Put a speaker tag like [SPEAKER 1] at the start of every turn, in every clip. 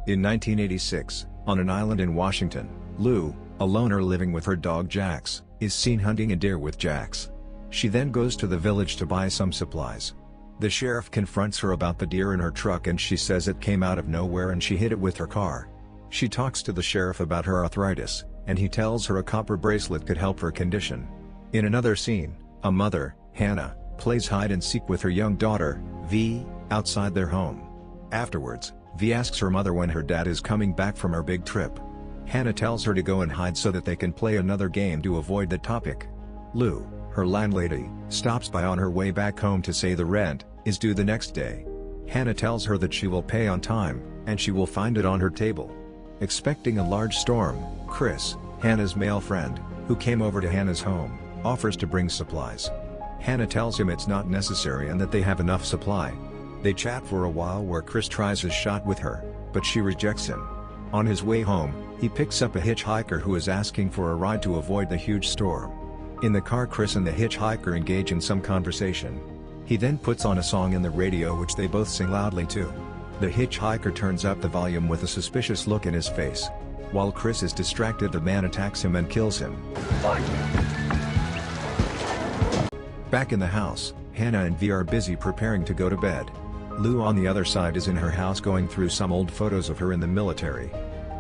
[SPEAKER 1] In 1986, on an island in Washington, Lou, a loner living with her dog Jax, is seen hunting a deer with Jax. She then goes to the village to buy some supplies. The sheriff confronts her about the deer in her truck and she says it came out of nowhere and she hit it with her car. She talks to the sheriff about her arthritis, and he tells her a copper bracelet could help her condition. In another scene, a mother, Hannah, plays hide and seek with her young daughter, V, outside their home. Afterwards, V asks her mother when her dad is coming back from her big trip. Hannah tells her to go and hide so that they can play another game to avoid the topic. Lou, her landlady, stops by on her way back home to say the rent is due the next day. Hannah tells her that she will pay on time, and she will find it on her table. Expecting a large storm, Chris, Hannah's male friend, who came over to Hannah's home, offers to bring supplies. Hannah tells him it's not necessary and that they have enough supply. They chat for a while where Chris tries his shot with her, but she rejects him. On his way home, he picks up a hitchhiker who is asking for a ride to avoid the huge storm. In the car, Chris and the hitchhiker engage in some conversation. He then puts on a song in the radio which they both sing loudly to. The hitchhiker turns up the volume with a suspicious look in his face. While Chris is distracted, the man attacks him and kills him. Back in the house, Hannah and V are busy preparing to go to bed. Lou on the other side is in her house going through some old photos of her in the military.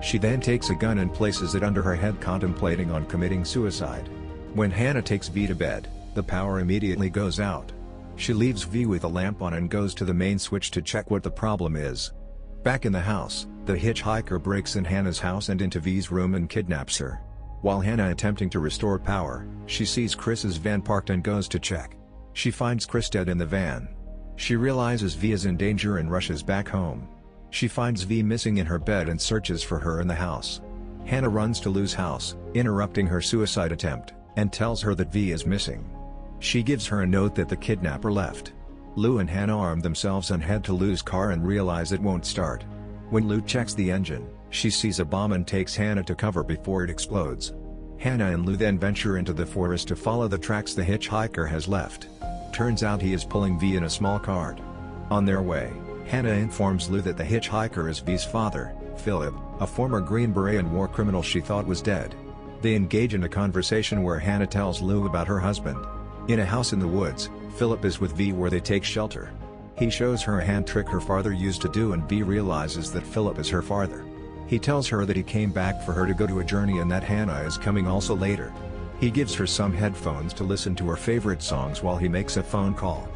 [SPEAKER 1] She then takes a gun and places it under her head, contemplating on committing suicide. When Hannah takes V to bed, the power immediately goes out. She leaves V with a lamp on and goes to the main switch to check what the problem is. Back in the house, the hitchhiker breaks in Hannah's house and into V's room and kidnaps her. While Hannah attempting to restore power, she sees Chris's van parked and goes to check. She finds Chris dead in the van. She realizes V is in danger and rushes back home. She finds V missing in her bed and searches for her in the house. Hannah runs to Lou's house, interrupting her suicide attempt, and tells her that V is missing. She gives her a note that the kidnapper left. Lou and Hannah arm themselves and head to Lou's car and realize it won't start. When Lou checks the engine, she sees a bomb and takes Hannah to cover before it explodes. Hannah and Lou then venture into the forest to follow the tracks the hitchhiker has left. Turns out he is pulling V in a small cart. On their way, Hannah informs Lou that the hitchhiker is V's father, Philip, a former Green Beret and war criminal she thought was dead. They engage in a conversation where Hannah tells Lou about her husband. In a house in the woods, Philip is with V where they take shelter. He shows her a hand trick her father used to do and V realizes that Philip is her father. He tells her that he came back for her to go to a journey and that Hannah is coming also later. He gives her some headphones to listen to her favorite songs while he makes a phone call.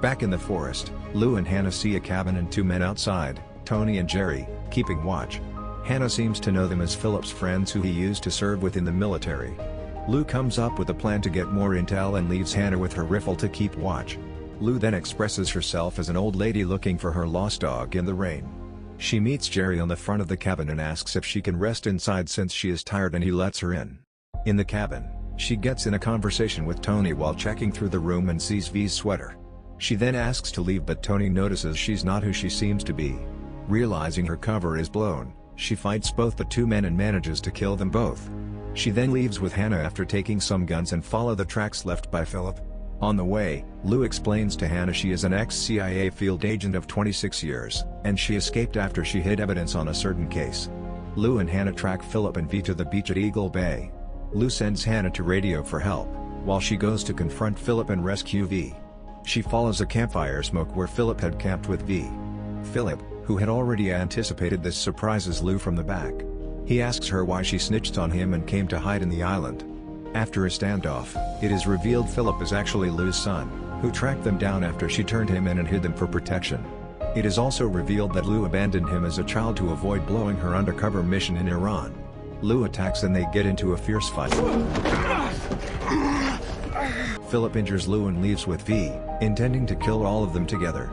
[SPEAKER 1] Back in the forest, Lou and Hannah see a cabin and two men outside, Tony and Jerry, keeping watch. Hannah seems to know them as Philip's friends who he used to serve with in the military. Lou comes up with a plan to get more intel and leaves Hannah with her rifle to keep watch. Lou then expresses herself as an old lady looking for her lost dog in the rain. She meets Jerry on the front of the cabin and asks if she can rest inside since she is tired, and he lets her in. In the cabin, she gets in a conversation with Tony while checking through the room and sees V's sweater. She then asks to leave, but Tony notices she's not who she seems to be. Realizing her cover is blown, she fights both the two men and manages to kill them both. She then leaves with Hannah after taking some guns and follow the tracks left by Philip. On the way, Lou explains to Hannah she is an ex-CIA field agent of 26 years, and she escaped after she hid evidence on a certain case. Lou and Hannah track Philip and V to the beach at Eagle Bay. Lou sends Hannah to radio for help, while she goes to confront Philip and rescue V. She follows a campfire smoke where Philip had camped with V. Philip, who had already anticipated this, surprises Lou from the back. He asks her why she snitched on him and came to hide in the island. After a standoff, it is revealed Philip is actually Lou's son, who tracked them down after she turned him in and hid them for protection. It is also revealed that Lou abandoned him as a child to avoid blowing her undercover mission in Iran. Lou attacks and they get into a fierce fight. Philip injures Lou and leaves with V, intending to kill all of them together.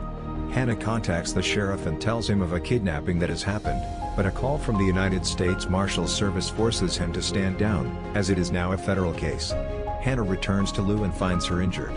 [SPEAKER 1] Hannah contacts the sheriff and tells him of a kidnapping that has happened, but a call from the United States Marshal Service forces him to stand down, as it is now a federal case. Hannah returns to Lou and finds her injured.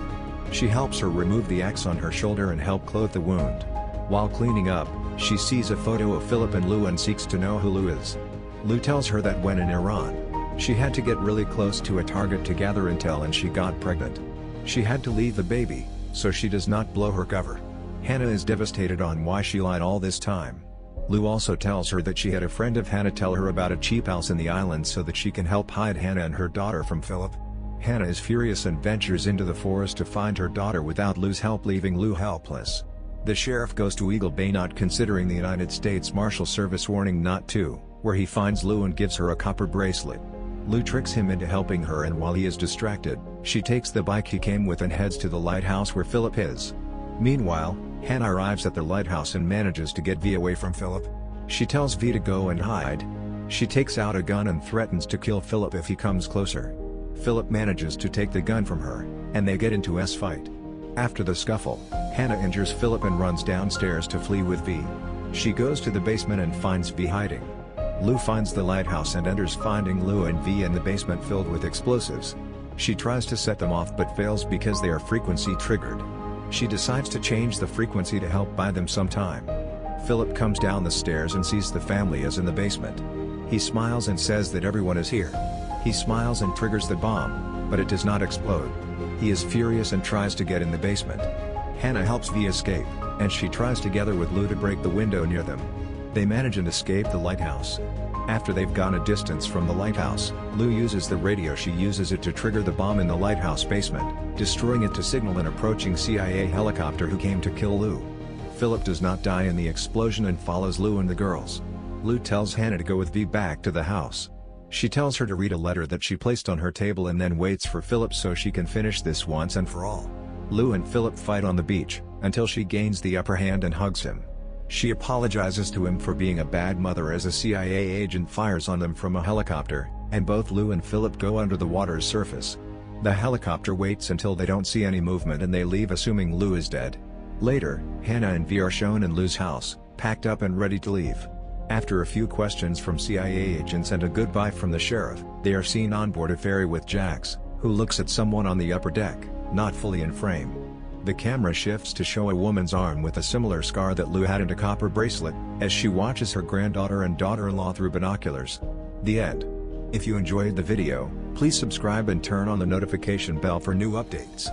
[SPEAKER 1] She helps her remove the axe on her shoulder and help clothe the wound. While cleaning up, she sees a photo of Philip and Lou and seeks to know who Lou is. Lou tells her that when in Iran, she had to get really close to a target to gather intel and she got pregnant. She had to leave the baby, so she does not blow her cover. Hannah is devastated on why she lied all this time. Lou also tells her that she had a friend of Hannah tell her about a cheap house in the island so that she can help hide Hannah and her daughter from Philip. Hannah is furious and ventures into the forest to find her daughter without Lou's help, leaving Lou helpless. The sheriff goes to Eagle Bay, not considering the United States Marshal Service warning not to, where he finds Lou and gives her a copper bracelet. Lou tricks him into helping her, and while he is distracted, she takes the bike he came with and heads to the lighthouse where Philip is. Meanwhile, Hannah arrives at the lighthouse and manages to get V away from Philip. She tells V to go and hide. She takes out a gun and threatens to kill Philip if he comes closer. Philip manages to take the gun from her, and they get into a fight. After the scuffle, Hannah injures Philip and runs downstairs to flee with V. She goes to the basement and finds V hiding. Lou finds the lighthouse and enters, finding Lou and V in the basement filled with explosives. She tries to set them off but fails because they are frequency triggered. She decides to change the frequency to help buy them some time. Philip comes down the stairs and sees the family is in the basement. He smiles and says that everyone is here. He smiles and triggers the bomb, but it does not explode. He is furious and tries to get in the basement. Hannah helps V escape, and she tries together with Lou to break the window near them. They manage and escape the lighthouse. After they've gone a distance from the lighthouse, Lou uses the radio. She uses it to trigger the bomb in the lighthouse basement, destroying it to signal an approaching CIA helicopter who came to kill Lou. Philip does not die in the explosion and follows Lou and the girls. Lou tells Hannah to go with V back to the house. She tells her to read a letter that she placed on her table and then waits for Philip so she can finish this once and for all. Lou and Philip fight on the beach, until she gains the upper hand and hugs him. She apologizes to him for being a bad mother as a CIA agent fires on them from a helicopter, and both Lou and Philip go under the water's surface. The helicopter waits until they don't see any movement and they leave, assuming Lou is dead. Later, Hannah and V are shown in Lou's house, packed up and ready to leave. After a few questions from CIA agents and a goodbye from the sheriff, they are seen on board a ferry with Jax, who looks at someone on the upper deck, not fully in frame. The camera shifts to show a woman's arm with a similar scar that Lou had and a copper bracelet, as she watches her granddaughter and daughter-in-law through binoculars. The end. If you enjoyed the video, please subscribe and turn on the notification bell for new updates.